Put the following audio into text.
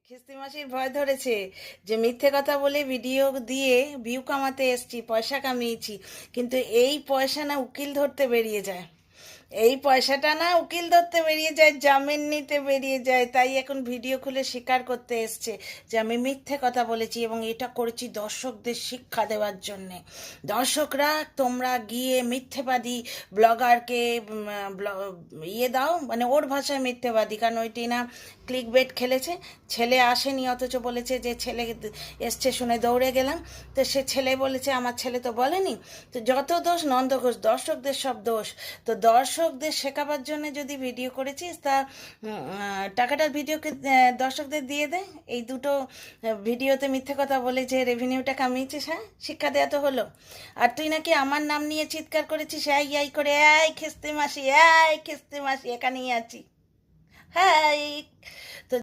খিস্তি মাসির ভয় ধরেছে যে মিথ্যে কথা বলে ভিডিও দিয়ে ভিউ কামাতে এসছি, পয়সা কামিয়েছি, কিন্তু এই পয়সা না উকিল ধরতে বেরিয়ে যায়। এই পয়সাটা না উকিল ধরতে বেরিয়ে যায়, জামিন নিতে বেরিয়ে যায়। তাই এখন ভিডিও খুলে স্বীকার করতে এসছে যে আমি মিথ্যে কথা বলেছি এবং এটা করেছি দর্শকদের শিক্ষা দেওয়ার জন্যে। দর্শকরা তোমরা গিয়ে মিথ্যেবাদী ব্লগারকে ইয়ে দাও, মানে ওর ভাষায় মিথ্যেবাদী, কারণ ওইটি না ক্লিক বেট খেলেছে। ছেলে আসেনি অথচ বলেছে যে ছেলে এসছে শুনে দৌড়ে গেলাম। তো সে ছেলে বলেছে আমার ছেলে তো বলেনি। তো যত দোষ নন্দ ঘোষ, দর্শকদের সব দোষ। তো দর্শকদের শেখাবার জন্য যদি ভিডিও করেছিস তা টাকাটা ভিডিওকে দর্শকদের দিয়ে দে। এই দুটো ভিডিওতে মিথ্যে কথা বলে যে রেভিনিউটা কামিয়েছিস, হ্যাঁ, শিক্ষা দেওয়া তো হলো। আর তুই নাকি আমার নাম নিয়ে চিৎকার করেছিস এই করে, এই খিস্তি মাসি, এই খিস্তি মাসি, এখানেই আছি, হ্যাঁ। তো